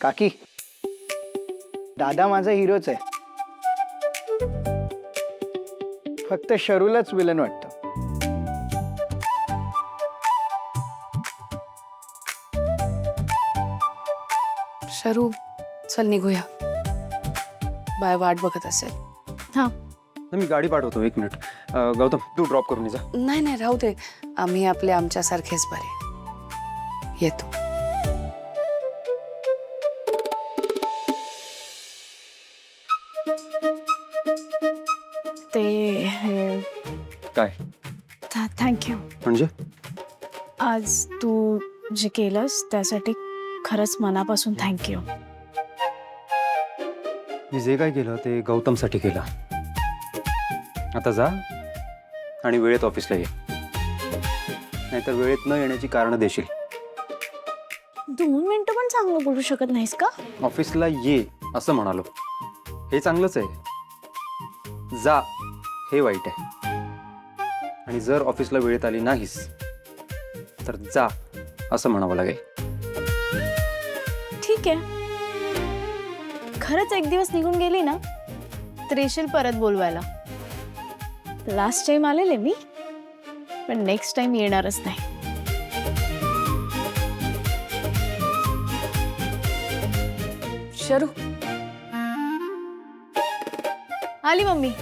काकी, दादा माझा हिरोच आहे. फक्त शरूलाच विलन वाटतं. शरू, चल निघूया. बाय वाट बघत असेल. हां. मी गाडी पाठवतो, 1 मिनिट. गौतम, तू ड्रॉप करून जा. नाही नाही, राहू दे. आम्ही आमच्यासारखेच बरे. येतो. ते काय थँक्यू. म्हणजे? आज तू जे केलंस त्यासाठी खरंच मनापासून थँक्यू. मी जे काय केलं ते गौतमसाठी केलं. आता जा आणि वेळेत ऑफिसला ये, नाहीतर वेळेत न येण्याची कारणं देशील. 2 मिनिटं पण चांगलं बोलू शकत नाहीस का? ऑफिसला ये असं म्हणालो. हे चांगलंच आहे. जा हे वाईट आहे. आणि जर ऑफिसला वेळेत आली नाहीस तर जा असं म्हणावं लागेल. ठीक आहे. खरंच एक दिवस निघून गेली ना तर येशील परत बोलवायला. लास्ट टाइम आलेले मी, पण नेक्स्ट टाइम येणारच नाही. शरू, आली मम्मी.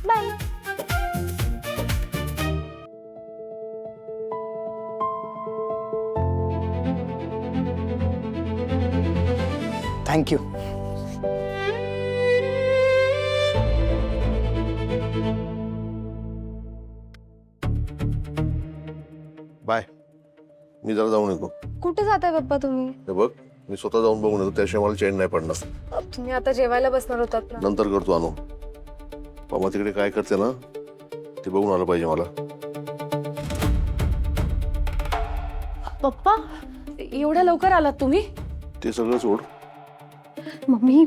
बाय. थँक्यू. बाय. मी जरा जाऊन येतो. कुठे जाताय पप्पा तुम्ही? हे बघ, मी स्वतः जाऊन बघून येतो, त्याशिवाय मला चैन नाही पडणार. तुम्ही आता जेवायला बसणार होतात ना? नंतर करतो आणू. मामा तिकडे काय करते ना ते बघून आलं पाहिजे मला. पप्पा, एवढ्या लवकर आलात तुम्ही? ते सगळं सोड. मम्मी,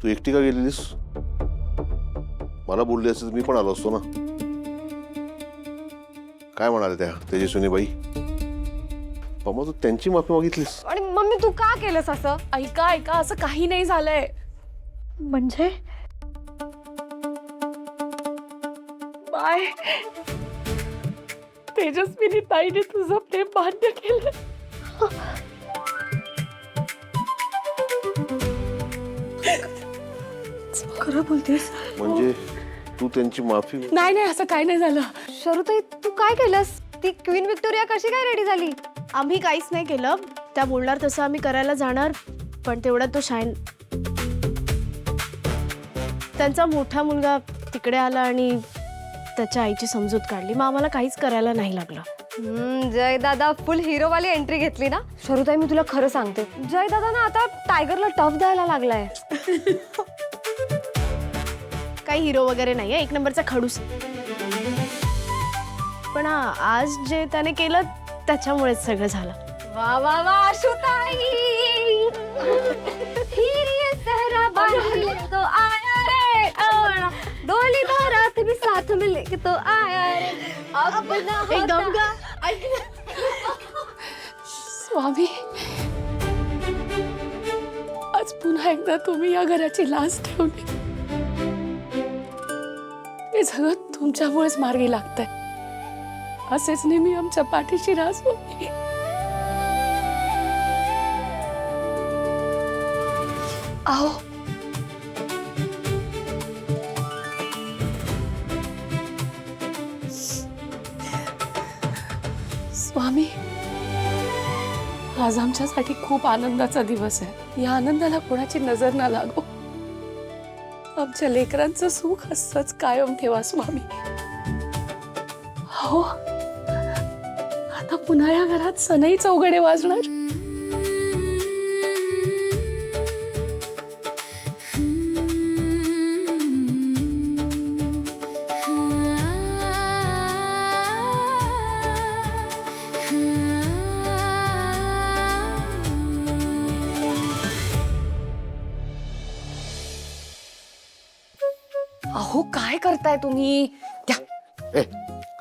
तू एकटी का गेलेलीस? मला बोलली असती तर मी पण आलो असतो ना. काय म्हणाले त्या तेजस्विनीबाई? मामा, तू त्यांची माफी मागितलीस? आणि मम्मी तू का केलंस असं? ऐका ऐका, असं काही नाही झालंय. म्हणजे बाय. तेजस्विनी ताईने तुझं प्रेम मान्य केलं. खरं बोलतेस? म्हणजे तू त्यांची माफी? नाही नाही, असं काही नाही झालं. शरूताई, तू काय केलंस? ती क्वीन विक्टोरिया कशी काय रेडी झाली? आम्ही काहीच नाही केलं. त्या बोलणार तसं आम्ही करायला जाणार, पण तेवढा तो शाईन त्यांचा मोठा मुलगा तिकडे आला आणि त्याच्या आईची समजूत काढली. मग आम्हाला काहीच करायला नाही लागलं. जय दादा फुल हिरो वाली एंट्री घेतली ना? शरूताई, मी तुला खरं सांगते, जय दादा ना आता टायगरला टफ द्यायला लागलाय. काही हिरो वगैरे नाहीये, 1 नंबरचा खडूस. पण आज जे त्याने केलं त्याच्यामुळेच सगळं झालं. वा वा वा आशुताई, हीरे सहरा बांध तो आया रे, डोली बारात भी साथ में लेके तो आया रे. अपना एकदम का? स्वामी, आज पुन्हा एकदा तुम्ही या घराची लाज ठेवली. हे सगळं तुमच्यामुळेच मार्गी लागतंय. असेच नेहमी आमच्या पाठीशी राहा स्वामी. आओ, स्वामी, आज आमच्यासाठी खूप आनंदाचा दिवस आहे. या आनंदाला कोणाची नजर ना लागो. आमच्या लेकरांचं सुख असंच कायम ठेवा स्वामी. हो, आता पुन्हा या घरात सनई चौघडे वाजणार. अहो, काय करताय तुम्ही? द्या. ए,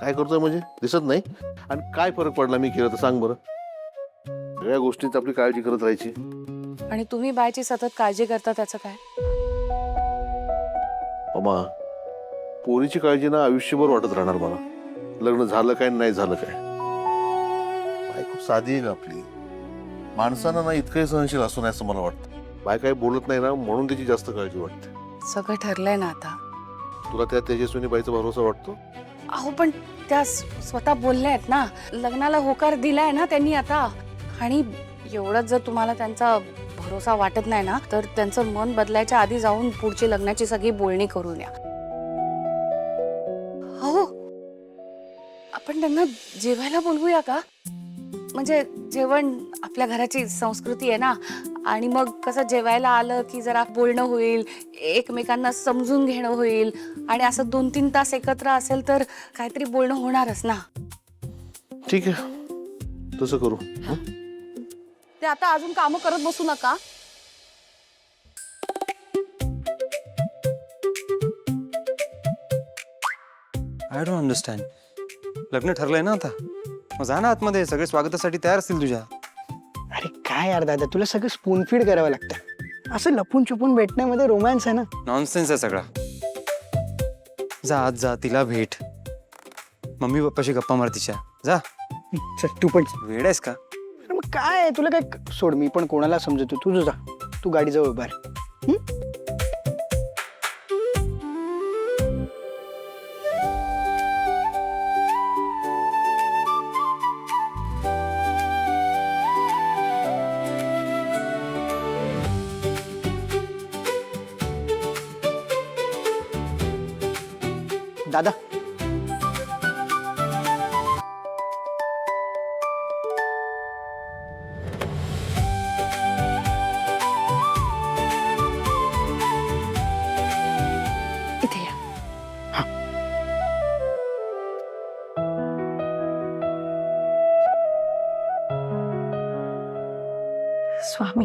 काय करतोय म्हणजे? दिसत नाही? आणि काय फरक पडला मी केलं तर सांग बरं. सगळ्या गोष्टीत आपली काळजी करत राहायची. आणि तुम्ही बायची सतत काळजी करता त्याचं काय? मामा, पोरीची काळजी ना आयुष्यभर वाटत राहणार मला. लग्न झालं काय नाही झालं काय. बाय खूप साधी आहे का आपली. माणसांना ना इतकंही सहनशील असू नये असं मला वाटतं. बाय काही बोलत नाही ना म्हणून त्याची जास्त काळजी वाटते. सगळं ठरलंय ना आता. तुला त्या तेजस्विनी बाईचा भरोसा वाटतो? अहो पण त्या स्वतः बोलल्या आहेत ना, लग्नाला होकार दिलाय ना त्यांनी आता. आणि एवढंच जर तुम्हाला त्यांचा भरोसा वाटत नाही ना, तर त्यांचं मन बदलायच्या आधी जाऊन पुढची लग्नाची सगळी बोलणी करून या. हो, आपण त्यांना जेवायला बोलवूया का? म्हणजे जेवण आपल्या घराची संस्कृती आहे ना. आणि मग कसं जेवायला आलं की जरा बोलणं होईल, एकमेकांना समजून घेणं होईल. आणि असं 2-3 तास एकत्र असेल तर काहीतरी बोलणं होणारच ना. ठीक आहे, तसं करू. ते आता अजून कामं करत बसू नका. I don't understand. लग्न ठरलंय ना आता, मग जा ना आतमध्ये. सगळे स्वागतासाठी तयार असतील तुझ्या. अरे काय यार दादा, तुला सगळं स्पून फीड करावं लागतं. असं लपून छुपून भेटण्यामध्ये रोमॅन्स आहे ना. नॉनसेन्स आहे सगळा. जा आज जा, तिला भेट. मम्मी पप्पाशी गप्पा मार तिच्या. जा. चल तू पण. वेड आहेस का? अरे मग काय आहे, तुला काय सोड, मी पण कोणाला समजतो. तुझं जा, तू गाडीजवळ उभा राह. दादा, इथे या. स्वामी,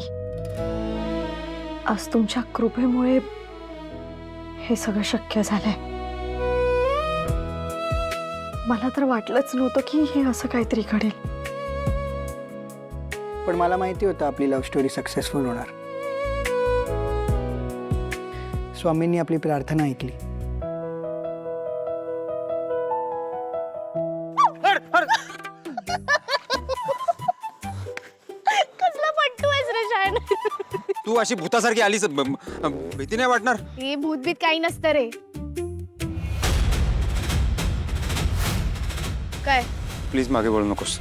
आज तुमच्या कृपेमुळे हे सगळं शक्य झालंय. मला तर वाटलंच नव्हतं की हे असं काहीतरी घडेल. पण मला माहिती होतं आपली लव्ह स्टोरी सक्सेसफुल होणार. स्वामींनी आपली प्रार्थना ऐकली. कसला पट्टू आहेस रे शायन. तू अशी भूतासारखी आलीस, भीती नाही वाटणार? हे भूतबीत काही नसतं रे. काय? प्लीज मागे वळू नकोस.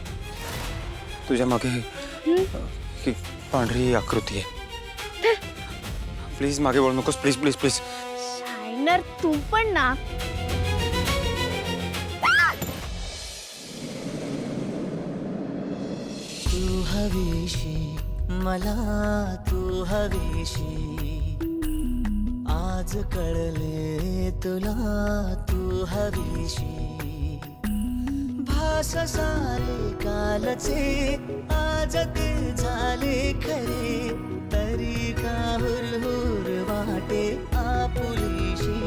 तुझ्या मागे ही पांढरी आकृती आहे. प्लीज मागे वळू नकोस. Please please please. शायनर तू पण ना. तू हवीशी मला, तू हवीशी. आज कळले तुला तू हवीशी. भास सारे कालचे आज ते झाले खरे. तरी का हुरहुर वाटे आपुलीशी.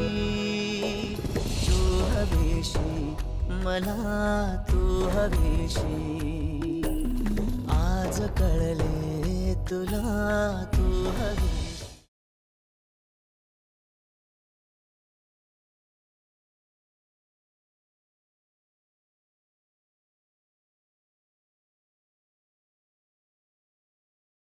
तू हवीशी मला, तू हवीशी. आज कळले तुला तू हवी.